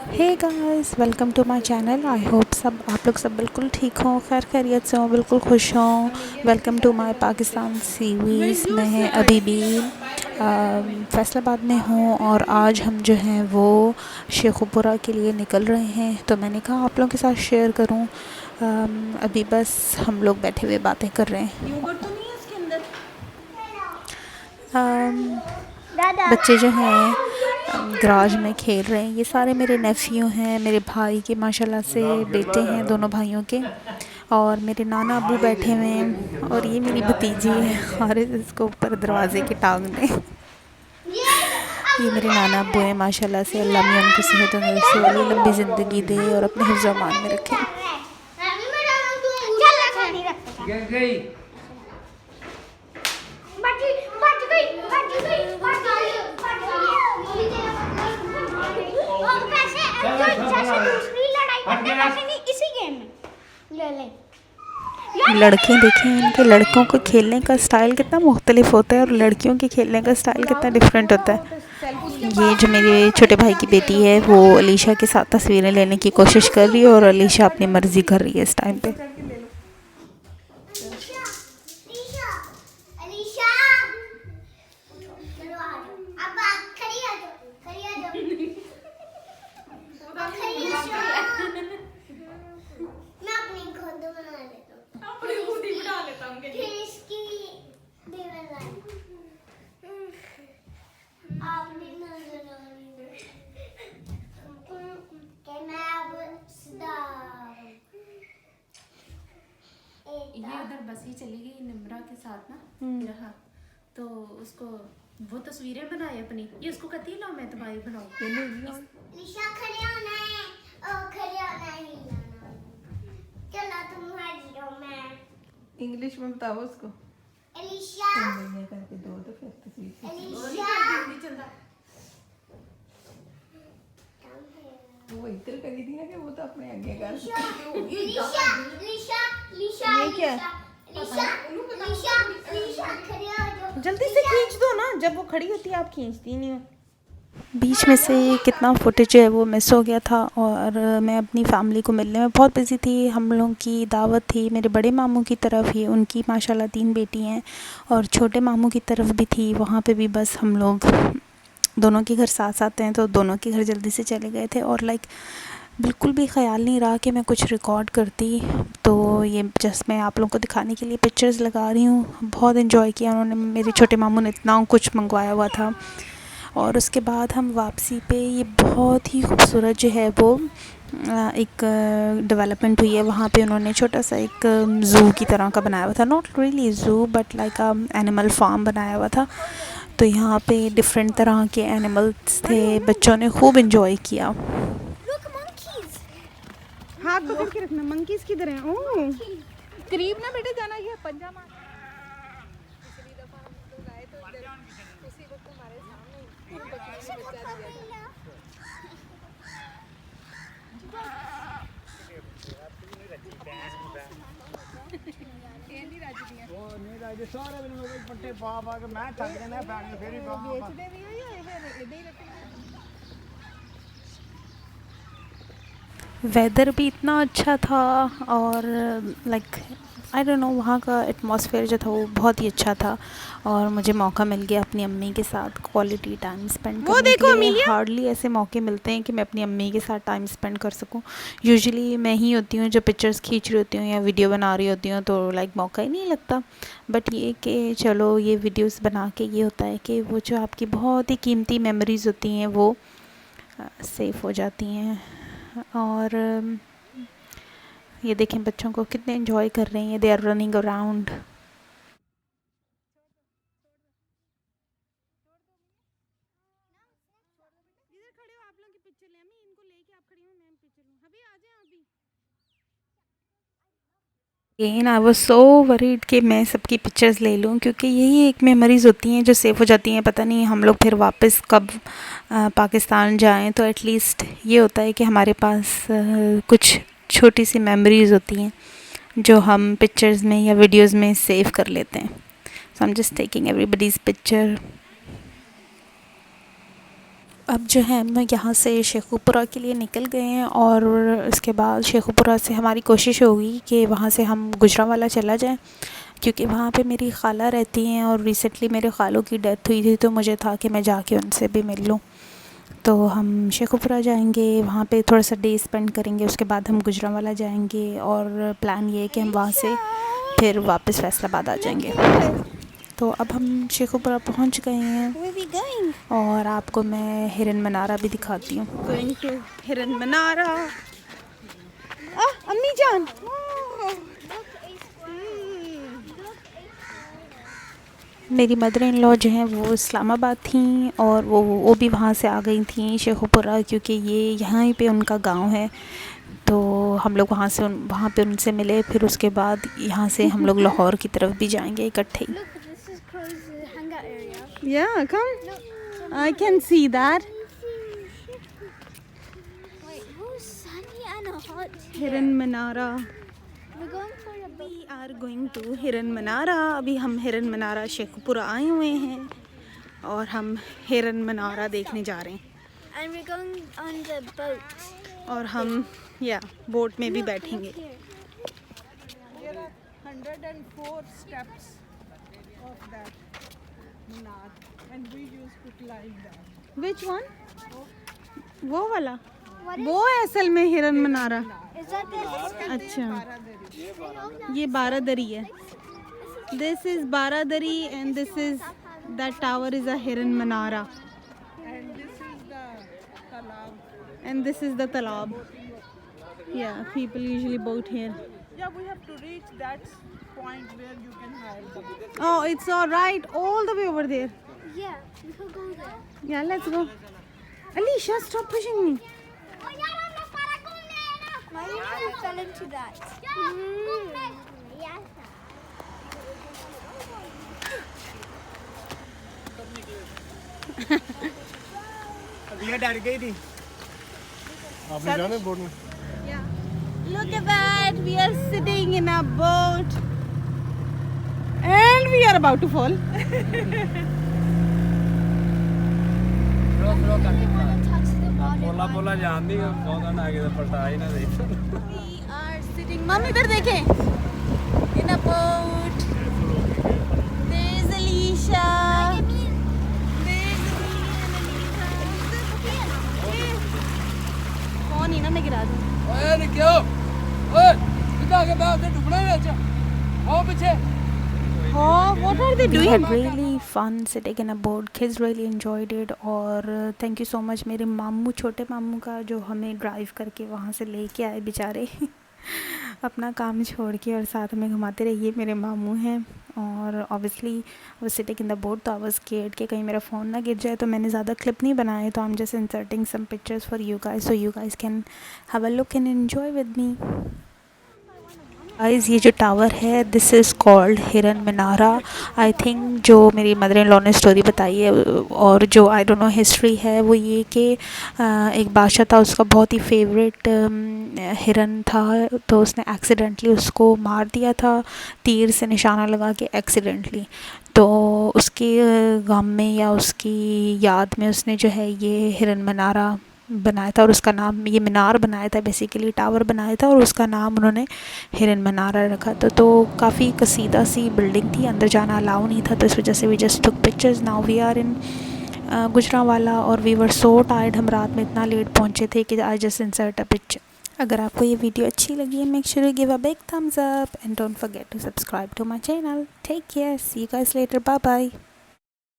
Hey guys, welcome to my channel. I hope सब आप लोग सब बिल्कुल ठीक हों, खैर खैरियत से हों, बिल्कुल खुश हों। Welcome to my Pakistan series. मैं अभी भी फैसलाबाद में हूँ और आज हम जो हैं वो शेखुपुरा के लिए निकल रहे हैं। तो मैंने कहा आप लोगों के साथ शेयर करूँ। अभी बस हम लोग बैठे हुए बातें कर रहे हैं। योगर्ट तो नहीं है इसके अंदर। बच्चे जो हैं गराज में खेल रहे हैं। ये सारे मेरे नेफ्यू हैं, मेरे भाई के माशाल्लाह से बेटे हैं, दोनों भाइयों के। और मेरे नाना अब्बू बैठे हुए हैं और ये मेरी भतीजी है और इसको ऊपर दरवाजे की टांग ने। ये मेरे नाना अब्बू हैं, माशाल्लाह से अल्लाह मियां उनको सेहत तंदुरुस्ती वाली लंबी ज़िंदगी दे और अपने हिफ्ज़ अमान में रखें। लड़के देखें, इनके लड़कों को खेलने का स्टाइल कितना मुख्तलिफ होता है और लड़कियों के खेलने का स्टाइल कितना डिफरेंट होता है। ये जो मेरे छोटे भाई की बेटी है वो अलीशा के साथ तस्वीरें लेने की कोशिश कर रही है और अलीशा अपनी मर्ज़ी कर रही है इस टाइम पे। ये उधर बस ही चली गई निम्रा के साथ ना रहा तो उसको वो तस्वीरें बनाए अपनी। ये उसको कहती है लो मैं तुम्हारी बनाऊं। लिशा खड़े होना है, खड़े होना है हिलाना। चलो तुम्हारी हो मैं। इंग्लिश में बताओ उसको। एलिशा करके दो तो फिर तस्वीर एलिशा वो इधर करी थी ना कि वो तो अपने आगे कर। लिशा लिशा लिशा ये क्या? लिशा लिशा लिशा खड़े हो जाओ। जल्दी से खींच दो ना, जब वो खड़ी होती है आप खींचती नहीं हो। बीच में से कितना फुटेज जो है वो मिस हो गया था और मैं अपनी फैमिली को मिलने में बहुत बिज़ी थी। हम लोगों की दावत थी मेरे बड़े मामू की तरफ ही, उनकी माशाल्लाह 3 बेटी हैं और छोटे मामू की तरफ भी थी। वहाँ पे भी बस हम लोग दोनों के घर साथ साथ हैं तो दोनों के घर जल्दी से चले गए थे और बिल्कुल भी ख़याल नहीं रहा कि मैं कुछ रिकॉर्ड करती। तो ये जस्ट मैं आप लोगों को दिखाने के लिए पिक्चर्स लगा रही हूँ। बहुत इन्जॉय किया उन्होंने, मेरे छोटे मामू ने इतना कुछ मंगवाया हुआ था। और उसके बाद हम वापसी पे ये बहुत ही खूबसूरत जो है वो एक डेवलपमेंट हुई है। वहाँ पे उन्होंने छोटा सा एक ज़ू की तरह का बनाया हुआ था, not really zoo but like animal farm बनाया हुआ था। तो यहाँ पे डिफरेंट तरह के एनिमल्स थे, बच्चों ने खूब इन्जॉय किया। हाथ पकड़ के रखना। मंकीज किधर हैं? ओह, करीब ना बेटे जाना, ये पंजा मार। पिछली दफा हम लोग आए तो इधर उसी वक्त हमारे सामने बच्चा दिया सारे पट्टे पा पा के मैं थक जाना पैर फेरी पा बेचते भी हो या इधर ही रखते हैं? वेदर भी इतना अच्छा था और लाइक आई डोंट नो, वहाँ का एटमॉस्फेयर जो था वो बहुत ही अच्छा था और मुझे मौका मिल गया अपनी अम्मी के साथ क्वालिटी टाइम स्पेंड करने के लिए। हार्डली ऐसे मौके मिलते हैं कि मैं अपनी अम्मी के साथ टाइम स्पेंड कर सकूं। यूजुअली मैं ही होती हूँ जो पिक्चर्स खींच रही होती हूँ या वीडियो बना रही होती हूँ, तो मौका ही नहीं लगता। बट ये कि चलो ये वीडियोस बना के ये होता है कि वो जो आपकी बहुत ही कीमती मेमोरीज़ होती हैं वो सेव हो जाती हैं। और ये देखें बच्चों को कितने एंजॉय कर रहे हैं, दे आर रनिंग अराउंड। इधर खड़े हो, आप लोग की पिक्चर ले। अम्मी इनको लेके आप खड़ी हो, मैं पिक्चर लूं। अभी आ जाए अभी। Again I was so worried कि मैं सबकी पिक्चर्स ले लूँ, क्योंकि यही एक मेमोरीज़ होती हैं जो सेव हो जाती हैं। पता नहीं हम लोग फिर वापस कब पाकिस्तान जाएं, तो एटलीस्ट ये होता है कि हमारे पास कुछ छोटी सी मेमोरीज़ होती हैं जो हम पिक्चर्स में या वीडियोस में सेव कर लेते हैं। So I am just taking everybody's picture. अब जो है हम यहाँ से शेखुपुरा के लिए निकल गए हैं और इसके बाद शेखुपुरा से हमारी कोशिश होगी कि वहाँ से हम गुजरांवाला चला जाएं, क्योंकि वहाँ पे मेरी खाला रहती हैं और रिसेंटली मेरे खालों की डेथ हुई थी, तो मुझे था कि मैं जाके उनसे भी मिल लूँ। तो हम शेखुपुरा जाएंगे, वहाँ पे थोड़ा सा डे स्पेंड करेंगे, उसके बाद हम गुजरांवाला जाएंगे और प्लान ये है कि हम वहाँ से फिर वापस फैसलाबाद आ जाएंगे। तो अब हम शेखुपुरा पहुँच गए हैं Where are we going? और आपको मैं हिरन मनारा भी दिखाती हूँ। Going to Hiran Manara. Ah, Ammi Jaan. Oh. मेरी मदर इन लॉ जो हैं वो इस्लामाबाद थी और वो भी वहाँ से आ गई थी शेखुपुरा, क्योंकि ये यहाँ पे उनका गांव है। तो हम लोग वहाँ पे उनसे मिले, फिर उसके बाद यहाँ से हम लोग लाहौर की तरफ भी जाएंगे इकट्ठे ही। Look, this is Crow's hangout area. Yeah, come. I can see that. Wait, who's sunny and hot here? Hiran Manara. We're going for a bit. We are going to Hiran Manara. अभी हम हिरन मनारा शेखुपुरा आए हुए हैं और हम हिरन मनारा देखने जा रहे हैं And we're going on the boat. और हम बोट में भी बैठेंगे। Here. There are 104 steps of that minar and we used to climb that. Which one? वो वाला? What is? वो है असल में हिरन मनारा। Is that the? अच्छा, ये बारादरी है। This is Baradari and this is that tower is a हिरन Mannara. And this is the talab. Yeah, people usually boat here. Yeah, we have to reach that point where you can hire the boat. Oh, it's all right, all the way over there. Yeah, we could go there. Yeah, let's go. Alicia, stop pushing me. Why did you fell into that? ये डर गई थी आपने जाना boat में। Yeah. Look at that. We are sitting in a boat. And we are about to fall. बोला बोला जान दी पौधा ना आगे पलटा ही ना दे। We are sitting. Mom, इधर देखें. In a boat. There is Alicia. There is phone ही ना मैं गिरा दूँ. ओए निक्यो ओए कितना के बाद डुबना है अच्छा आओ पीछे Oh, what are they We doing? had really fun sitting in a boat. Kids really enjoyed it और थैंक यू सो मच मेरे मामू, छोटे मामू का, जो हमें ड्राइव करके वहाँ से लेके आए बेचारे अपना काम छोड़ के और साथ में घुमाते रहिए। मेरे मामू हैं और ऑब्वियसली वो सिटिंग इन द बोट, तो आई वाज स्केयर्ड कि कहीं मेरा फ़ोन ना गिर जाए, तो मैंने ज़्यादा क्लिप नहीं बनाए, तो I am just inserting some pictures for you guys so you guys can have a look and enjoy with me. Guys ये जो टावर है दिस इज़ कॉल्ड हिरन मनारा। आई थिंक जो मेरी मदर इन लॉ ने स्टोरी बताई है और जो आई डोंट नो हिस्ट्री है वो ये कि एक बादशाह था, उसका बहुत ही फेवरेट हिरन था, तो उसने एक्सीडेंटली उसको मार दिया था तीर से निशाना लगा के एक्सीडेंटली। तो उसके गम में या उसकी याद में उसने जो है ये हिरन मनारा बनाया था और उसका नाम, ये मीनार बनाया था, बेसिकली टावर बनाया था और उसका नाम उन्होंने हिरन मनारा रखा था। तो काफ़ी कसीदा सी बिल्डिंग थी, अंदर जाना अलाउ नहीं था, तो इस वजह से we just took pictures. Now we are in Gujranwala और वी वर सो टायर्ड, हम रात में इतना लेट पहुंचे थे कि I just insert a picture. अगर आपको ये वीडियो अच्छी लगी है make sure you give a big thumbs up and don't forget to subscribe to my channel. Take care, see you guys later, bye bye.